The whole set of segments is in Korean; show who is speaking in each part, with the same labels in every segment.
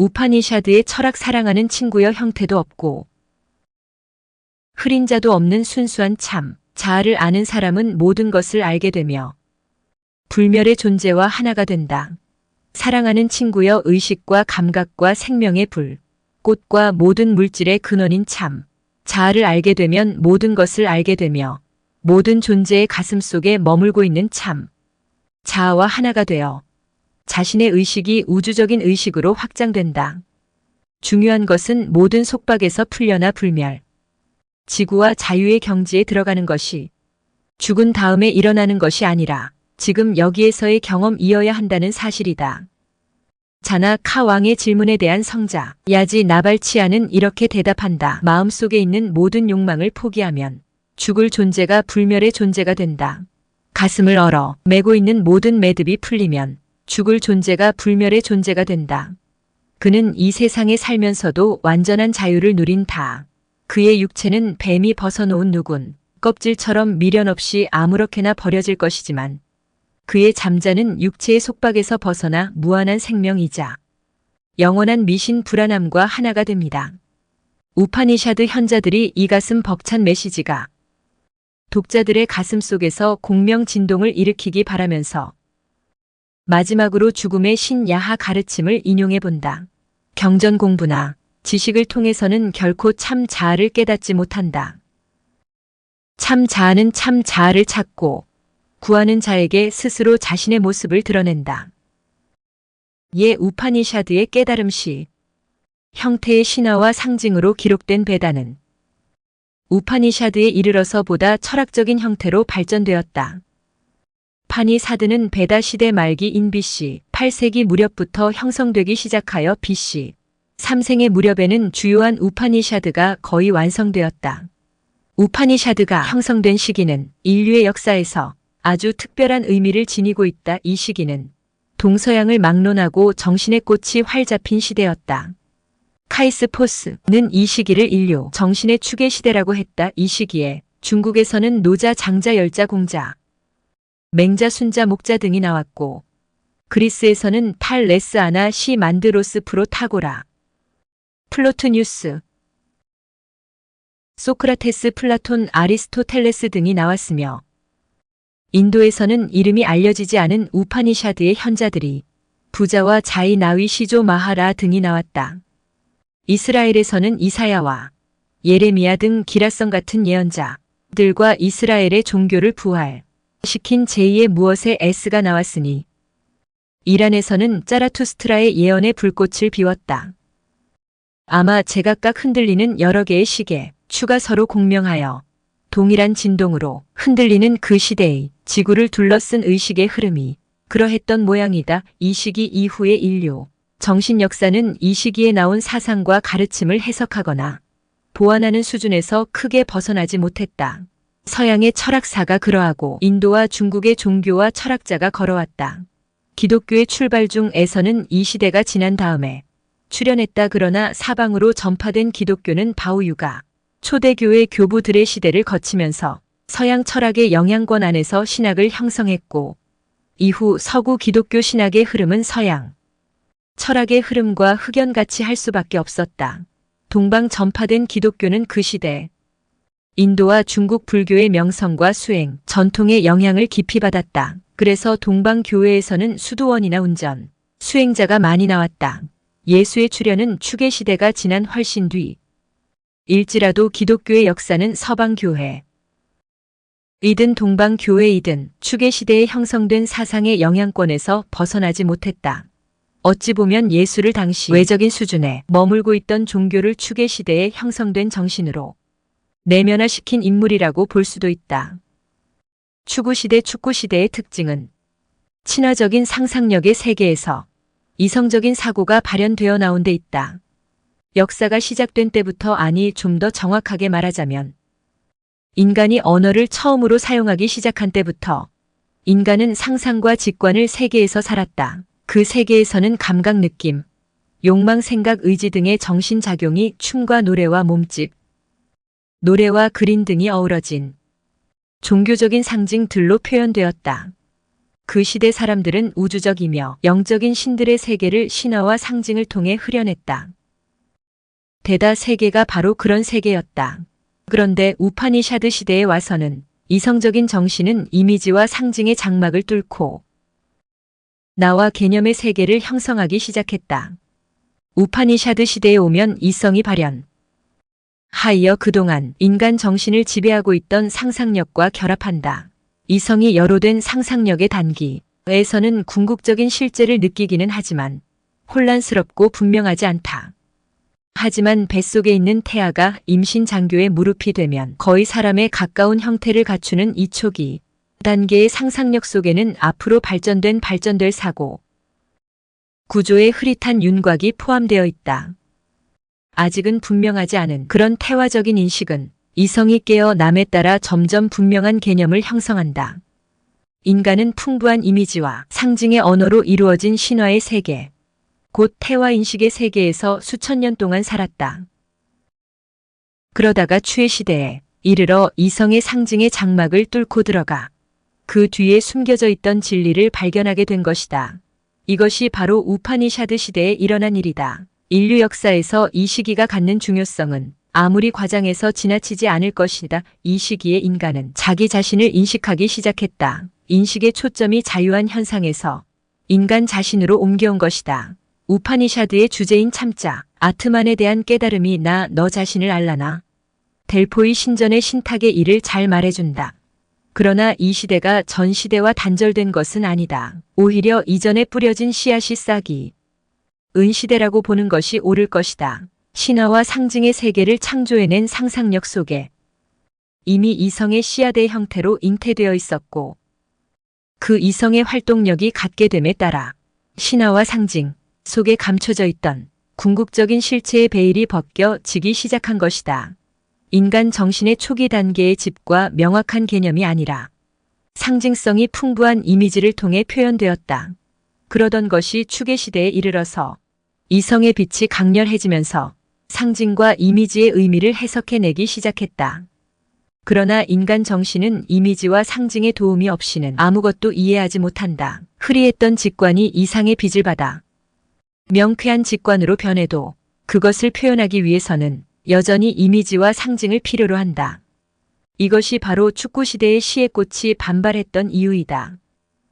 Speaker 1: 우파니샤드의 철학 사랑하는 친구여 형태도 없고 흐린 자도 없는 순수한 참, 자아를 아는 사람은 모든 것을 알게 되며 불멸의 존재와 하나가 된다. 사랑하는 친구여 의식과 감각과 생명의 불, 꽃과 모든 물질의 근원인 참, 자아를 알게 되면 모든 것을 알게 되며 모든 존재의 가슴 속에 머물고 있는 참, 자아와 하나가 되어 자신의 의식이 우주적인 의식으로 확장된다. 중요한 것은 모든 속박에서 풀려나 불멸, 지구와 자유의 경지에 들어가는 것이 죽은 다음에 일어나는 것이 아니라 지금 여기에서의 경험이어야 한다는 사실이다. 자나 카 왕의 질문에 대한 성자 야지 나발치아는 이렇게 대답한다. 마음속에 있는 모든 욕망을 포기하면 죽을 존재가 불멸의 존재가 된다. 가슴을 얼어 메고 있는 모든 매듭이 풀리면 죽을 존재가 불멸의 존재가 된다. 그는 이 세상에 살면서도 완전한 자유를 누린 다. 그의 육체는 뱀이 벗어놓은 누군 껍질처럼 미련 없이 아무렇게나 버려질 것이지만 그의 잠자는 육체의 속박에서 벗어나 무한한 생명이자 영원한 미신 불안함과 하나가 됩니다. 우파니샤드 현자들이 이 가슴 벅찬 메시지가 독자들의 가슴 속에서 공명 진동을 일으키기 바라면서 마지막으로 죽음의 신 야하 가르침을 인용해 본다. 경전 공부나 지식을 통해서는 결코 참 자아를 깨닫지 못한다. 참 자아는 참 자아를 찾고 구하는 자에게 스스로 자신의 모습을 드러낸다. 예 우파니샤드의 깨달음시 형태의 신화와 상징으로 기록된 베다는 우파니샤드에 이르러서 보다 철학적인 형태로 발전되었다. 파니사드는 베다 시대 말기인 BC 8세기 무렵부터 형성되기 시작하여 BC 3생의 무렵에는 주요한 우파니샤드가 거의 완성되었다. 우파니샤드가 형성된 시기는 인류의 역사에서 아주 특별한 의미를 지니고 있다. 이 시기는 동서양을 막론하고 정신의 꽃이 활잡힌 시대였다. 카이스포스는 이 시기를 인류 정신의 추계 시대라고 했다. 이 시기에 중국에서는 노자, 장자, 열자, 공자, 맹자, 순자, 목자 등이 나왔고 그리스에서는 탈레스, 아나, 시, 만드로스, 프로타고라, 플로트뉴스, 소크라테스, 플라톤, 아리스토텔레스 등이 나왔으며 인도에서는 이름이 알려지지 않은 우파니샤드의 현자들이 부자와 자이, 나위, 시조, 마하라 등이 나왔다. 이스라엘에서는 이사야와 예레미야 등 기라성 같은 예언자들과 이스라엘의 종교를 부활시킨 제2의 무엇의 S가 나왔으니 이란에서는 짜라투스트라의 예언의 불꽃을 비웠다. 아마 제각각 흔들리는 여러 개의 시계, 추가 서로 공명하여 동일한 진동으로 흔들리는 그 시대의 지구를 둘러쓴 의식의 흐름이 그러했던 모양이다. 이 시기 이후의 인류 정신 역사는 이 시기에 나온 사상과 가르침을 해석하거나 보완하는 수준에서 크게 벗어나지 못했다. 서양의 철학사가 그러하고 인도와 중국의 종교와 철학자가 걸어왔다. 기독교의 출발 중에서는 이 시대가 지난 다음에 출현했다. 그러나 사방으로 전파된 기독교는 바오유가 초대교회 교부들의 시대를 거치면서 서양 철학의 영향권 안에서 신학을 형성했고 이후 서구 기독교 신학의 흐름은 서양 철학의 흐름과 흑연같이 할 수밖에 없었다. 동방 전파된 기독교는 그 시대 인도와 중국 불교의 명성과 수행, 전통의 영향을 깊이 받았다. 그래서 동방 교회에서는 수도원이나 운전, 수행자가 많이 나왔다. 예수의 출현은 추계 시대가 지난 훨씬 뒤 일지라도 기독교의 역사는 서방교회 이든 동방교회이든 추계 시대에 형성된 사상의 영향권에서 벗어나지 못했다. 어찌 보면 예수를 당시 외적인 수준에 머물고 있던 종교를 추계 시대에 형성된 정신으로 내면화시킨 인물이라고 볼 수도 있다. 추구시대 축구시대의 특징은 친화적인 상상력의 세계에서 이성적인 사고가 발현되어 나온 데 있다. 역사가 시작된 때부터 아니 좀 더 정확하게 말하자면 인간이 언어를 처음으로 사용하기 시작한 때부터 인간은 상상과 직관을 세계에서 살았다. 그 세계에서는 감각, 느낌, 욕망, 생각, 의지 등의 정신작용이 춤과 노래와 몸짓, 노래와 그림 등이 어우러진 종교적인 상징들로 표현되었다. 그 시대 사람들은 우주적이며 영적인 신들의 세계를 신화와 상징을 통해 흐려냈다. 데다 세계가 바로 그런 세계였다. 그런데 우파니샤드 시대에 와서는 이성적인 정신은 이미지와 상징의 장막을 뚫고 나와 개념의 세계를 형성하기 시작했다. 우파니샤드 시대에 오면 이성이 발현. 하이어 그동안 인간 정신을 지배하고 있던 상상력과 결합한다. 이성이 여로된 상상력의 단기에서는 궁극적인 실제를 느끼기는 하지만 혼란스럽고 분명하지 않다. 하지만 뱃속에 있는 태아가 임신 장교의 무릎이 되면 거의 사람에 가까운 형태를 갖추는 이 초기 단계의 상상력 속에는 앞으로 발전될 사고 구조의 흐릿한 윤곽이 포함되어 있다. 아직은 분명하지 않은 그런 태화적인 인식은 이성이 깨어 남에 따라 점점 분명한 개념을 형성한다. 인간은 풍부한 이미지와 상징의 언어로 이루어진 신화의 세계, 곧 태화인식의 세계에서 수천 년 동안 살았다. 그러다가 추의 시대에 이르러 이성의 상징의 장막을 뚫고 들어가 그 뒤에 숨겨져 있던 진리를 발견하게 된 것이다. 이것이 바로 우파니샤드 시대에 일어난 일이다. 인류 역사에서 이 시기가 갖는 중요성은 아무리 과장해서 지나치지 않을 것이다. 이 시기에 인간은 자기 자신을 인식하기 시작했다. 인식의 초점이 자유한 현상에서 인간 자신으로 옮겨온 것이다. 우파니샤드의 주제인 참자, 아트만에 대한 깨달음이 너 자신을 알라나. 델포이 신전의 신탁의 일을 잘 말해준다. 그러나 이 시대가 전 시대와 단절된 것은 아니다. 오히려 이전에 뿌려진 씨앗이 싹이 은시대라고 보는 것이 옳을 것이다. 신화와 상징의 세계를 창조해낸 상상력 속에 이미 이성의 씨앗의 형태로 잉태되어 있었고 그 이성의 활동력이 갖게 됨에 따라 신화와 상징 속에 감춰져 있던 궁극적인 실체의 베일이 벗겨지기 시작한 것이다. 인간 정신의 초기 단계의 집과 명확한 개념이 아니라 상징성이 풍부한 이미지를 통해 표현되었다. 그러던 것이 추계 시대에 이르러서 이성의 빛이 강렬해지면서 상징과 이미지의 의미를 해석해내기 시작했다. 그러나 인간 정신은 이미지와 상징의 도움이 없이는 아무것도 이해하지 못한다. 흐리했던 직관이 이상의 빛을 받아 명쾌한 직관으로 변해도 그것을 표현하기 위해서는 여전히 이미지와 상징을 필요로 한다. 이것이 바로 축구시대의 시의 꽃이 반발했던 이유이다.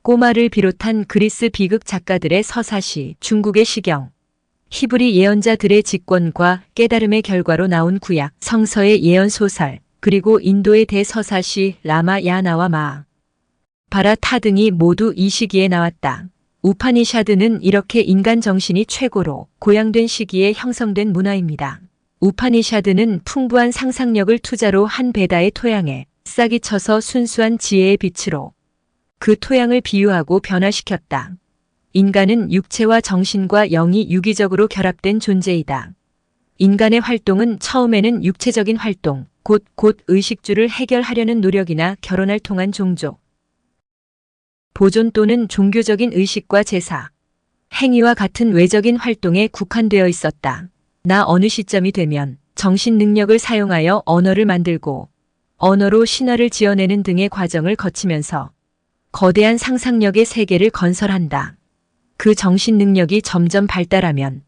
Speaker 1: 꼬마를 비롯한 그리스 비극 작가들의 서사시, 중국의 시경, 히브리 예언자들의 직권과 깨달음의 결과로 나온 구약, 성서의 예언소설, 그리고 인도의 대서사시 라마야나와 마하바라타 등이 모두 이 시기에 나왔다. 우파니샤드는 이렇게 인간 정신이 최고로 고양된 시기에 형성된 문화입니다. 우파니샤드는 풍부한 상상력을 투자로 한 베다의 토양에 싹이 쳐서 순수한 지혜의 빛으로 그 토양을 비유하고 변화시켰다. 인간은 육체와 정신과 영이 유기적으로 결합된 존재이다. 인간의 활동은 처음에는 육체적인 활동, 곧 의식주를 해결하려는 노력이나 결혼을 통한 종족, 보존 또는 종교적인 의식과 제사, 행위와 같은 외적인 활동에 국한되어 있었다. 어느 시점이 되면 정신 능력을 사용하여 언어를 만들고 언어로 신화를 지어내는 등의 과정을 거치면서 거대한 상상력의 세계를 건설한다. 그 정신 능력이 점점 발달하면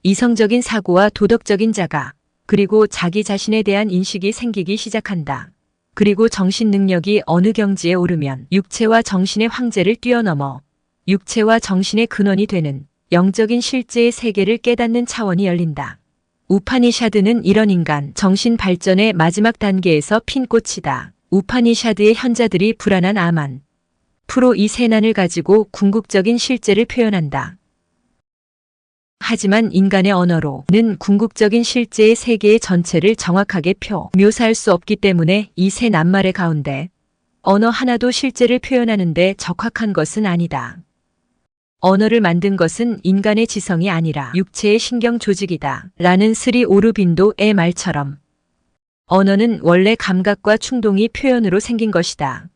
Speaker 1: 이성적인 사고와 도덕적인 자가 그리고 자기 자신에 대한 인식이 생기기 시작한다. 그리고 정신 능력이 어느 경지에 오르면 육체와 정신의 황제를 뛰어넘어 육체와 정신의 근원이 되는 영적인 실제의 세계를 깨닫는 차원이 열린다. 우파니샤드는 이런 인간 정신 발전의 마지막 단계에서 핀 꽃이다. 우파니샤드의 현자들이 불안한 아만, 프로 이 세난을 가지고 궁극적인 실제를 표현한다. 하지만 인간의 언어로는 궁극적인 실제의 세계의 전체를 정확하게 묘사할 수 없기 때문에 이 세 낱말의 가운데 언어 하나도 실제를 표현하는 데 적합한 것은 아니다. 언어를 만든 것은 인간의 지성이 아니라 육체의 신경 조직이다. 라는 스리 오르빈도의 말처럼 언어는 원래 감각과 충동이 표현으로 생긴 것이다.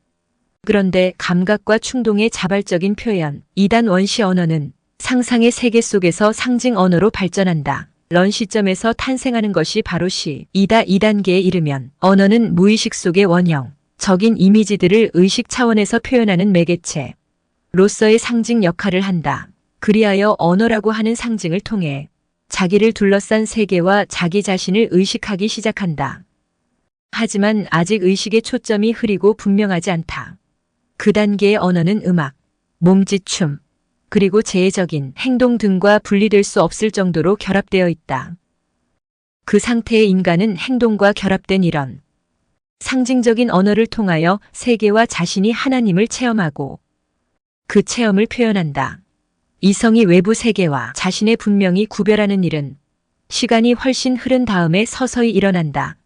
Speaker 1: 그런데 감각과 충동의 자발적인 표현, 2단 원시 언어는 상상의 세계 속에서 상징 언어로 발전한다. 런 시점에서 탄생하는 것이 바로 시, 2단계에 이르면 언어는 무의식 속의 원형, 적인 이미지들을 의식 차원에서 표현하는 매개체로서의 상징 역할을 한다. 그리하여 언어라고 하는 상징을 통해 자기를 둘러싼 세계와 자기 자신을 의식하기 시작한다. 하지만 아직 의식의 초점이 흐리고 분명하지 않다. 그 단계의 언어는 음악, 몸짓, 춤, 그리고 재해적인 행동 등과 분리될 수 없을 정도로 결합되어 있다. 그 상태의 인간은 행동과 결합된 이런 상징적인 언어를 통하여 세계와 자신이 하나님을 체험하고 그 체험을 표현한다. 이성이 외부 세계와 자신의 분명히 구별하는 일은 시간이 훨씬 흐른 다음에 서서히 일어난다.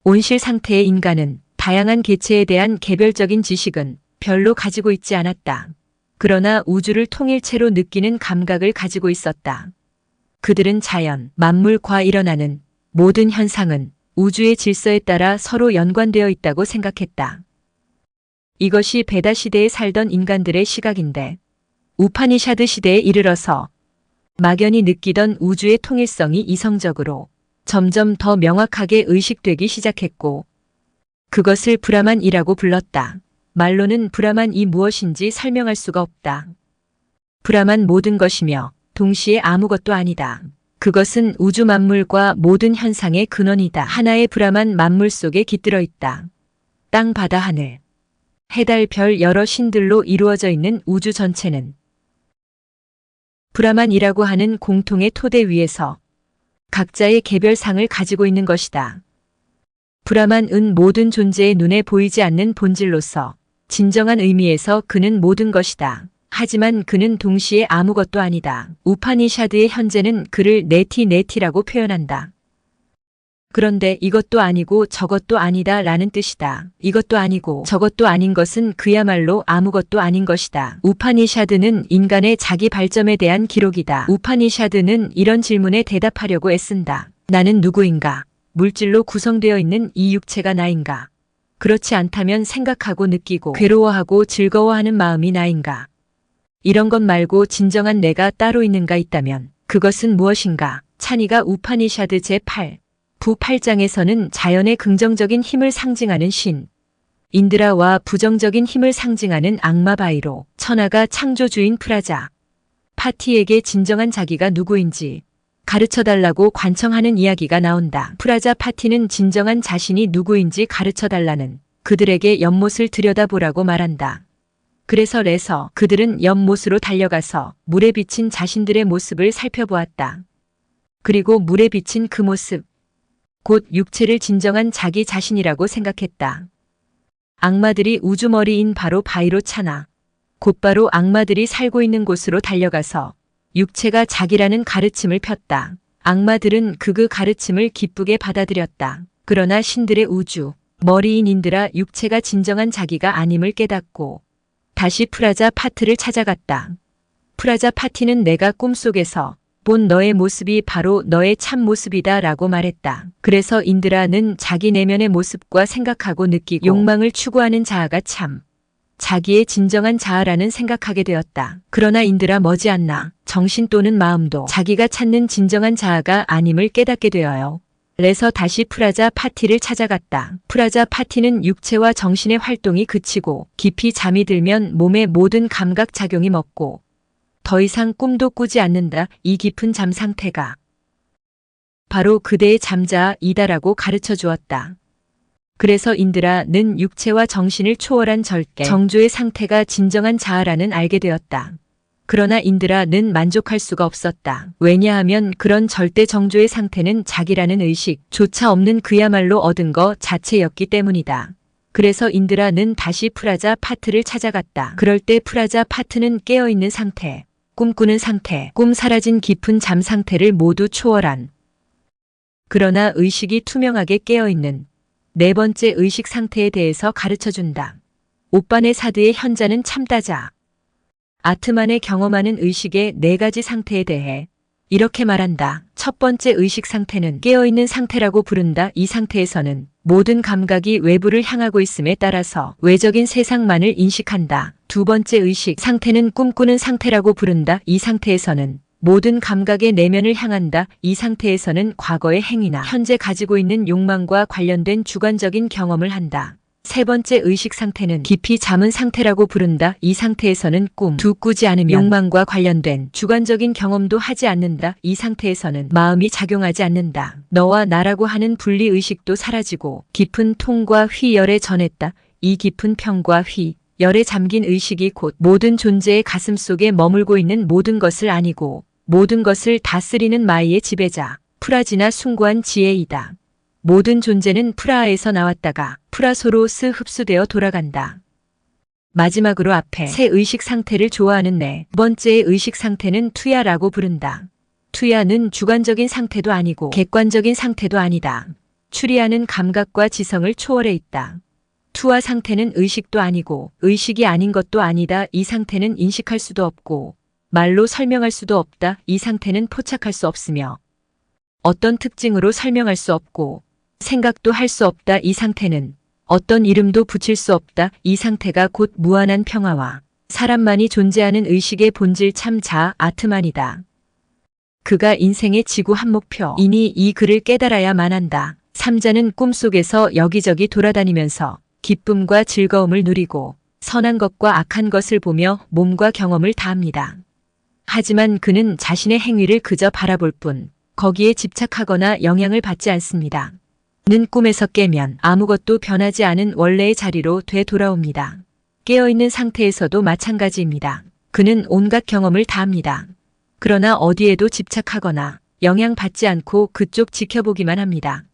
Speaker 1: 온실 상태의 인간은 다양한 개체에 대한 개별적인 지식은 별로 가지고 있지 않았다. 그러나 우주를 통일체로 느끼는 감각을 가지고 있었다. 그들은 자연, 만물과 일어나는 모든 현상은 우주의 질서에 따라 서로 연관되어 있다고 생각했다. 이것이 베다 시대에 살던 인간들의 시각인데 우파니샤드 시대에 이르러서 막연히 느끼던 우주의 통일성이 이성적으로 점점 더 명확하게 의식되기 시작했고 그것을 브라만이라고 불렀다. 말로는 브라만이 무엇인지 설명할 수가 없다. 브라만 모든 것이며 동시에 아무것도 아니다. 그것은 우주 만물과 모든 현상의 근원이다. 하나의 브라만 만물 속에 깃들어 있다. 땅, 바다, 하늘, 해달, 별 여러 신들로 이루어져 있는 우주 전체는 브라만이라고 하는 공통의 토대 위에서 각자의 개별상을 가지고 있는 것이다. 브라만은 모든 존재의 눈에 보이지 않는 본질로서 진정한 의미에서 그는 모든 것이다. 하지만 그는 동시에 아무것도 아니다. 우파니샤드의 현재는 그를 네티라고 표현한다. 그런데 이것도 아니고 저것도 아니다 라는 뜻이다. 이것도 아니고 저것도 아닌 것은 그야말로 아무것도 아닌 것이다. 우파니샤드는 인간의 자기 발전에 대한 기록이다. 우파니샤드는 이런 질문에 대답하려고 애쓴다. 나는 누구인가? 물질로 구성되어 있는 이 육체가 나인가? 그렇지 않다면 생각하고 느끼고 괴로워하고 즐거워하는 마음이 나인가? 이런 것 말고 진정한 내가 따로 있는가 있다면 그것은 무엇인가? 차니가 우파니샤드 제8 부 8장에서는 자연의 긍정적인 힘을 상징하는 신 인드라와 부정적인 힘을 상징하는 악마 바이로, 천하가 창조주인 프라자 파티에게 진정한 자기가 누구인지 가르쳐달라고 관청하는 이야기가 나온다. 프라자 파티는 진정한 자신이 누구인지 가르쳐달라는 그들에게 연못을 들여다보라고 말한다. 그래서 그들은 연못으로 달려가서 물에 비친 자신들의 모습을 살펴보았다. 그리고 물에 비친 그 모습, 곧 육체를 진정한 자기 자신이라고 생각했다. 악마들이 우주머리인 바로 바이로 차나, 곧바로 악마들이 살고 있는 곳으로 달려가서 육체가 자기라는 가르침을 폈다. 악마들은 그 가르침을 기쁘게 받아들였다. 그러나 신들의 우주, 머리인 인드라 육체가 진정한 자기가 아님을 깨닫고 다시 프라자 파트를 찾아갔다. 프라자 파티는 내가 꿈속에서 본 너의 모습이 바로 너의 참 모습이다 라고 말했다. 그래서 인드라는 자기 내면의 모습과 생각하고 느끼고 욕망을 추구하는 자아가 참 자기의 진정한 자아라는 생각하게 되었다. 그러나 인드라 머지않나 정신 또는 마음도 자기가 찾는 진정한 자아가 아님을 깨닫게 되어요. 그래서 다시 프라자 파티를 찾아갔다. 프라자 파티는 육체와 정신의 활동이 그치고 깊이 잠이 들면 몸의 모든 감각 작용이 멎고 더 이상 꿈도 꾸지 않는다. 이 깊은 잠 상태가 바로 그대의 잠자이다라고 가르쳐 주었다. 그래서 인드라는 육체와 정신을 초월한 절대 정조의 상태가 진정한 자아라는 알게 되었다. 그러나 인드라는 만족할 수가 없었다. 왜냐하면 그런 절대 정조의 상태는 자기라는 의식조차 없는 그야말로 얻은 것 자체였기 때문이다. 그래서 인드라는 다시 프라자 파트를 찾아갔다. 그럴 때 프라자 파트는 깨어있는 상태, 꿈꾸는 상태, 꿈 사라진 깊은 잠 상태를 모두 초월한 그러나 의식이 투명하게 깨어있는 네 번째 의식 상태에 대해서 가르쳐준다. 오빠네 사드의 현자는 참다자. 아트만의 경험하는 의식의 네 가지 상태에 대해 이렇게 말한다. 첫 번째 의식 상태는 깨어있는 상태라고 부른다. 이 상태에서는 모든 감각이 외부를 향하고 있음에 따라서 외적인 세상만을 인식한다. 두 번째 의식 상태는 꿈꾸는 상태라고 부른다. 이 상태에서는 모든 감각의 내면을 향한다. 이 상태에서는 과거의 행위나 현재 가지고 있는 욕망과 관련된 주관적인 경험을 한다. 세 번째 의식 상태는 깊이 잠은 상태라고 부른다. 이 상태에서는 꿈도 꾸지 않으며 욕망과 관련된 주관적인 경험도 하지 않는다. 이 상태에서는 마음이 작용하지 않는다. 너와 나라고 하는 분리 의식도 사라지고 깊은 통과 휘열에 전했다. 이 깊은 평과 휘열에 잠긴 의식이 곧 모든 존재의 가슴 속에 머물고 있는 모든 것을 아니고 모든 것을 다스리는 마이의 지배자 프라지나 숭고한 지혜이다. 모든 존재는 프라하에서 나왔다가 프라소로 흡수되어 돌아간다. 마지막으로 앞에 새 의식 상태를 좋아하는 네 번째의 의식 상태는 투야라고 부른다. 투야는 주관적인 상태도 아니고 객관적인 상태도 아니다. 추리하는 감각과 지성을 초월해 있다. 투와 상태는 의식도 아니고 의식이 아닌 것도 아니다. 이 상태는 인식할 수도 없고 말로 설명할 수도 없다. 이 상태는 포착할 수 없으며 어떤 특징으로 설명할 수 없고 생각도 할 수 없다. 이 상태는 어떤 이름도 붙일 수 없다. 이 상태가 곧 무한한 평화와 사람만이 존재하는 의식의 본질 참 자아 아트만이다. 그가 인생의 지구 한 목표이니 이 글을 깨달아야만 한다. 삼자는 꿈속에서 여기저기 돌아다니면서 기쁨과 즐거움을 누리고 선한 것과 악한 것을 보며 몸과 경험을 다합니다. 하지만 그는 자신의 행위를 그저 바라볼 뿐 거기에 집착하거나 영향을 받지 않습니다. 는 꿈에서 깨면 아무것도 변하지 않은 원래의 자리로 되돌아옵니다. 깨어있는 상태에서도 마찬가지입니다. 그는 온갖 경험을 다합니다. 그러나 어디에도 집착하거나 영향받지 않고 그쪽 지켜보기만 합니다.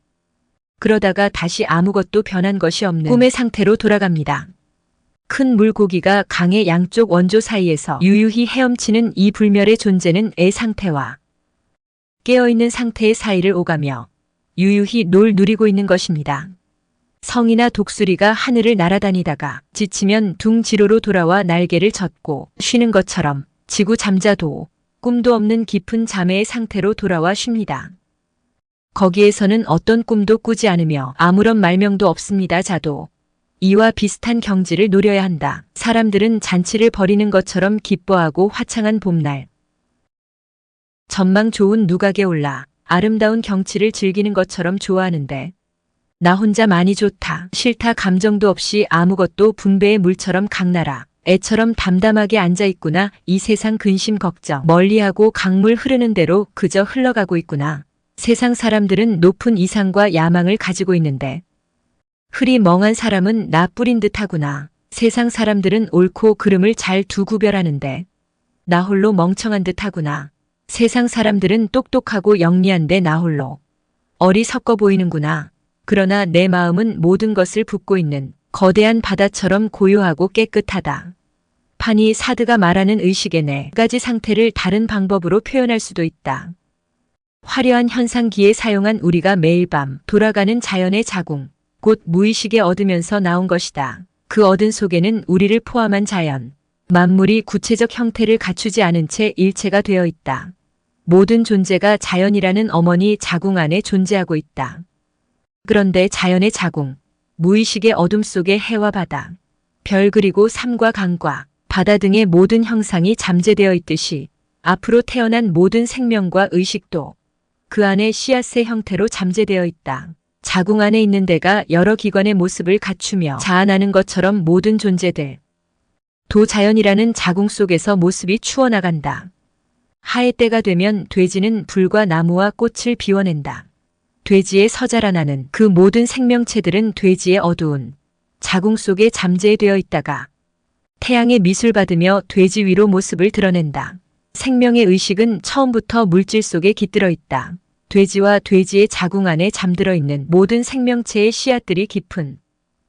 Speaker 1: 그러다가 다시 아무것도 변한 것이 없는 꿈의 상태로 돌아갑니다. 큰 물고기가 강의 양쪽 원조 사이에서 유유히 헤엄치는 이 불멸의 존재는 애 상태와 깨어있는 상태의 사이를 오가며 유유히 누리고 있는 것입니다. 성이나 독수리가 하늘을 날아다니다가 지치면 둥지로로 돌아와 날개를 젓고 쉬는 것처럼 지구 잠자도 꿈도 없는 깊은 잠의 상태로 돌아와 쉽니다. 거기에서는 어떤 꿈도 꾸지 않으며 아무런 말명도 없습니다. 자도 이와 비슷한 경지를 노려야 한다. 사람들은 잔치를 벌이는 것처럼 기뻐하고 화창한 봄날 전망 좋은 누각에 올라 아름다운 경치를 즐기는 것처럼 좋아하는데 나 혼자 많이 좋다, 싫다 감정도 없이 아무것도 분배의 물처럼 강나라 애처럼 담담하게 앉아있구나. 이 세상 근심 걱정 멀리하고 강물 흐르는 대로 그저 흘러가고 있구나. 세상 사람들은 높은 이상과 야망을 가지고 있는데 흐리 멍한 사람은 나 뿌린 듯하구나. 세상 사람들은 옳고 그름을 잘 두 구별하는데 나 홀로 멍청한 듯하구나. 세상 사람들은 똑똑하고 영리한데 나 홀로 어리석어 보이는구나. 그러나 내 마음은 모든 것을 붓고 있는 거대한 바다처럼 고요하고 깨끗하다. 판이 사드가 말하는 의식의 네 가지 상태를 다른 방법으로 표현할 수도 있다. 화려한 현상기에 사용한 우리가 매일 밤 돌아가는 자연의 자궁, 곧 무의식에 얻으면서 나온 것이다. 그 얻은 속에는 우리를 포함한 자연, 만물이 구체적 형태를 갖추지 않은 채 일체가 되어 있다. 모든 존재가 자연이라는 어머니 자궁 안에 존재하고 있다. 그런데 자연의 자궁, 무의식의 어둠 속에 해와 바다, 별 그리고 산과 강과 바다 등의 모든 형상이 잠재되어 있듯이 앞으로 태어난 모든 생명과 의식도 그 안에 씨앗의 형태로 잠재되어 있다. 자궁 안에 있는 데가 여러 기관의 모습을 갖추며 자아나는 것처럼 모든 존재들, 도자연이라는 자궁 속에서 모습이 추어나간다. 하의 때가 되면 돼지는 불과 나무와 꽃을 비워낸다. 돼지의 서자라나는 그 모든 생명체들은 돼지의 어두운 자궁 속에 잠재되어 있다가 태양의 미술 받으며 돼지 위로 모습을 드러낸다. 생명의 의식은 처음부터 물질 속에 깃들어 있다. 돼지와 돼지의 자궁 안에 잠들어 있는 모든 생명체의 씨앗들이 깊은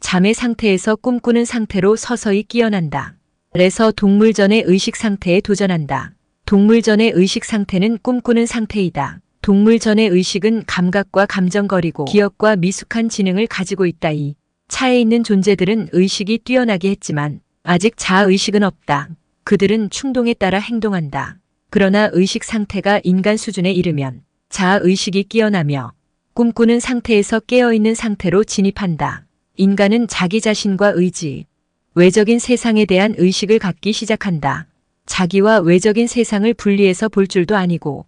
Speaker 1: 잠의 상태에서 꿈꾸는 상태로 서서히 깨어난다. 그래서 동물전의 의식 상태에 도전한다. 동물전의 의식 상태는 꿈꾸는 상태이다. 동물전의 의식은 감각과 감정거리고 기억과 미숙한 지능을 가지고 있다. 이 차에 있는 존재들은 의식이 뛰어나게 했지만 아직 자아의식은 없다. 그들은 충동에 따라 행동한다. 그러나 의식 상태가 인간 수준에 이르면 자아의식이 깨어나며 꿈꾸는 상태에서 깨어있는 상태로 진입한다. 인간은 자기 자신과 의지, 외적인 세상에 대한 의식을 갖기 시작한다. 자기와 외적인 세상을 분리해서 볼 줄도 아니고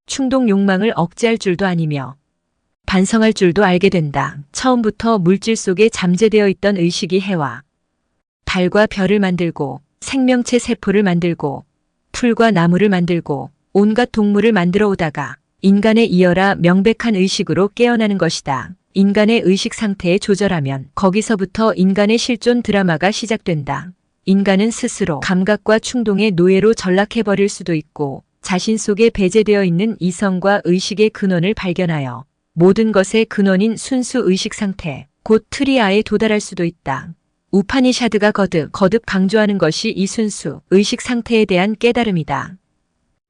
Speaker 1: 충동 욕망을 억제할 줄도 아니며 반성할 줄도 알게 된다. 처음부터 물질 속에 잠재되어 있던 의식이 해와 달과 별을 만들고 생명체 세포를 만들고 풀과 나무를 만들고 온갖 동물을 만들어 오다가 인간에 이어라 명백한 의식으로 깨어나는 것이다. 인간의 의식 상태에 조절하면 거기서부터 인간의 실존 드라마가 시작된다. 인간은 스스로 감각과 충동의 노예로 전락해버릴 수도 있고 자신 속에 배제되어 있는 이성과 의식의 근원을 발견하여 모든 것의 근원인 순수 의식 상태, 곧 트리아에 도달할 수도 있다. 우파니샤드가 거듭 강조하는 것이 이 순수 의식 상태에 대한 깨달음이다.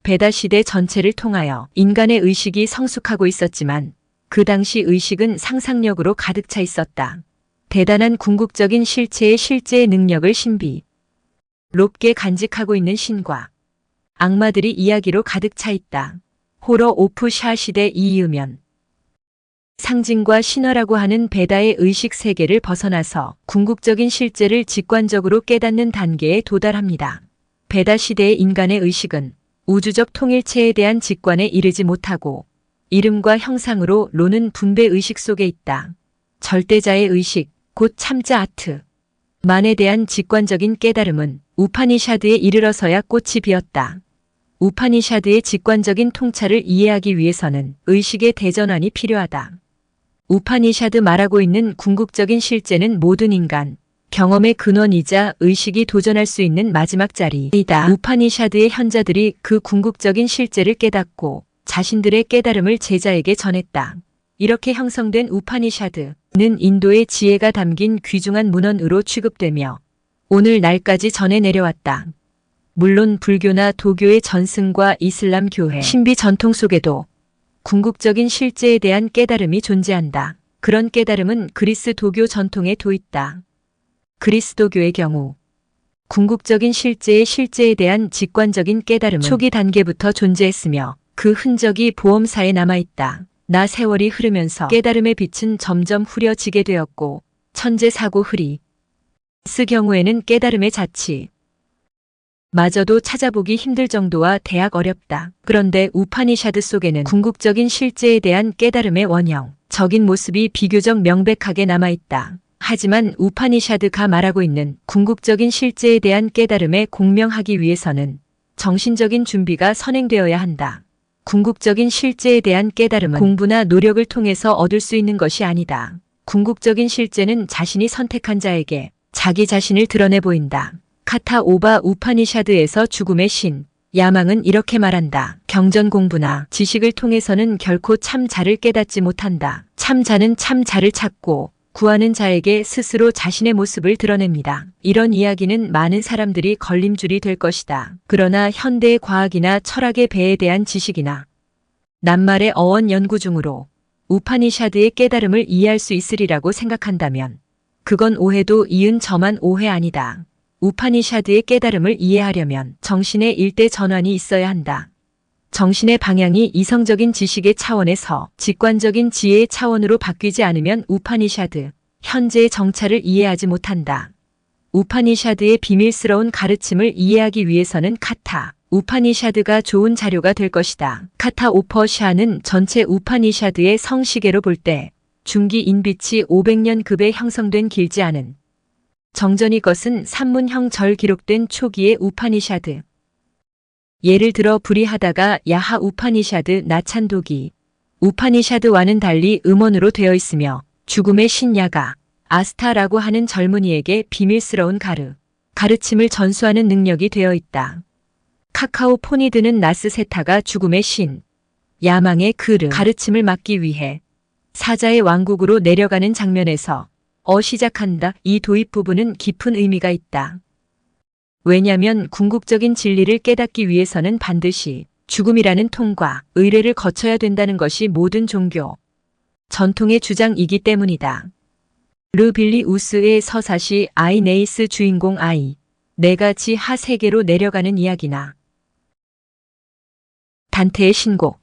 Speaker 1: 베다 시대 전체를 통하여 인간의 의식이 성숙하고 있었지만 그 당시 의식은 상상력으로 가득 차 있었다. 대단한 궁극적인 실체의 실제의 능력을 신비롭게 간직하고 있는 신과 악마들이 이야기로 가득 차 있다. 호러 오프 샤 시대 이으면 상징과 신화라고 하는 베다의 의식 세계를 벗어나서 궁극적인 실제를 직관적으로 깨닫는 단계에 도달합니다. 베다 시대의 인간의 의식은 우주적 통일체에 대한 직관에 이르지 못하고 이름과 형상으로 로는 분배 의식 속에 있다. 절대자의 의식, 곧 참자 아트. 만에 대한 직관적인 깨달음은 우파니샤드에 이르러서야 꽃이 피었다. 우파니샤드의 직관적인 통찰을 이해하기 위해서는 의식의 대전환이 필요하다. 우파니샤드 말하고 있는 궁극적인 실제는 모든 인간, 경험의 근원이자 의식이 도전할 수 있는 마지막 자리이다. 우파니샤드의 현자들이 그 궁극적인 실제를 깨닫고 자신들의 깨달음을 제자에게 전했다. 이렇게 형성된 우파니샤드는 인도의 지혜가 담긴 귀중한 문헌으로 취급되며 오늘 날까지 전해 내려왔다. 물론 불교나 도교의 전승과 이슬람 교회, 신비 전통 속에도 궁극적인 실제에 대한 깨달음이 존재한다. 그런 깨달음은 그리스 도교 전통에 도있다. 그리스도교의 경우 궁극적인 실제에 대한 직관적인 깨달음은 초기 단계부터 존재했으며 그 흔적이 보험사에 남아있다. 나 세월이 흐르면서 깨달음의 빛은 점점 흐려지게 되었고 천재 사고 흐리스 경우에는 깨달음의 자치 마저도 찾아보기 힘들 정도와 대학 어렵다. 그런데 우파니샤드 속에는 궁극적인 실제에 대한 깨달음의 원형적인 모습이 비교적 명백하게 남아있다. 하지만 우파니샤드가 말하고 있는 궁극적인 실제에 대한 깨달음에 공명하기 위해서는 정신적인 준비가 선행되어야 한다. 궁극적인 실제에 대한 깨달음은 공부나 노력을 통해서 얻을 수 있는 것이 아니다. 궁극적인 실제는 자신이 선택한 자에게 자기 자신을 드러내 보인다. 카타 오바 우파니샤드에서 죽음의 신, 야망은 이렇게 말한다. 경전 공부나 지식을 통해서는 결코 참 자를 깨닫지 못한다. 참 자는 참 자를 찾고 구하는 자에게 스스로 자신의 모습을 드러냅니다. 이런 이야기는 많은 사람들이 걸림줄이 될 것이다. 그러나 현대의 과학이나 철학의 배에 대한 지식이나 낱말의 어원 연구 중으로 우파니샤드의 깨달음을 이해할 수 있으리라고 생각한다면 그건 오해도 이은 저만 오해 아니다. 우파니샤드의 깨달음을 이해하려면 정신의 일대 전환이 있어야 한다. 정신의 방향이 이성적인 지식의 차원에서 직관적인 지혜의 차원으로 바뀌지 않으면 우파니샤드, 현재의 정찰을 이해하지 못한다. 우파니샤드의 비밀스러운 가르침을 이해하기 위해서는 카타, 우파니샤드가 좋은 자료가 될 것이다. 카타 오퍼샤는 전체 우파니샤드의 성시계로 볼 때 중기 인빛이 500년 급에 형성된 길지 않은 정전이 것은 산문형 절 기록된 초기의 우파니샤드. 예를 들어 불이하다가 야하 우파니샤드 나찬도기 우파니샤드와는 달리 음원으로 되어 있으며 죽음의 신야가 아스타라고 하는 젊은이에게 비밀스러운 가르침을 전수하는 능력이 되어 있다. 카카오 포니드는 나스세타가 죽음의 신, 야망의 가르침을 막기 위해 사자의 왕국으로 내려가는 장면에서 시작한다. 이 도입 부분은 깊은 의미가 있다. 왜냐면 궁극적인 진리를 깨닫기 위해서는 반드시 죽음이라는 통과, 의례를 거쳐야 된다는 것이 모든 종교 전통의 주장이기 때문이다. 르빌리 우스의 서사시 아이네이스 주인공 내가 지하 세계로 내려가는 이야기나 단테의 신곡,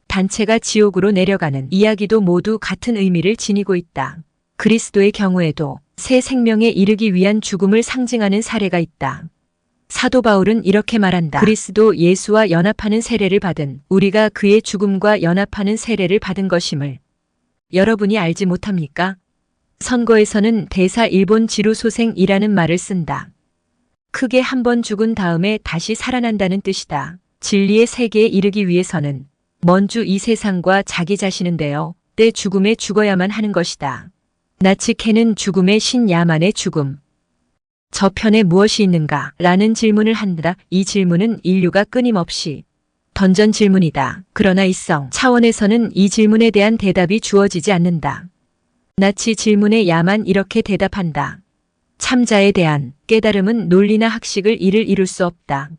Speaker 1: 단체가 지옥으로 내려가는 이야기도 모두 같은 의미를 지니고 있다. 그리스도의 경우에도 새 생명에 이르기 위한 죽음을 상징하는 사례가 있다. 사도 바울은 이렇게 말한다. 그리스도 예수와 연합하는 세례를 받은 우리가 그의 죽음과 연합하는 세례를 받은 것임을 여러분이 알지 못합니까? 선거에서는 대사 일본 지루소생이라는 말을 쓴다. 크게 한 번 죽은 다음에 다시 살아난다는 뜻이다. 진리의 세계에 이르기 위해서는 먼저 이 세상과 자기 자신은데요. 때 죽음에 죽어야만 하는 것이다. 나치케는 죽음의 신 야만의 죽음. 저편에 무엇이 있는가? 라는 질문을 한다. 이 질문은 인류가 끊임없이 던전 질문이다. 그러나 이성 차원에서는 이 질문에 대한 대답이 주어지지 않는다. 나치 질문에 야만 이렇게 대답한다. 참자에 대한 깨달음은 논리나 학식을 이룰 수 없다.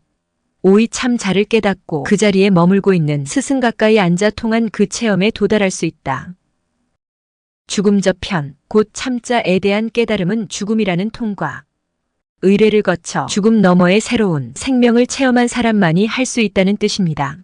Speaker 1: 오히 참자를 깨닫고 그 자리에 머물고 있는 스승 가까이 앉아 통한 그 체험에 도달할 수 있다. 죽음 저편, 곧 참자에 대한 깨달음은 죽음이라는 통과. 의례를 거쳐 죽음 너머의 새로운 생명을 체험한 사람만이 할 수 있다는 뜻입니다.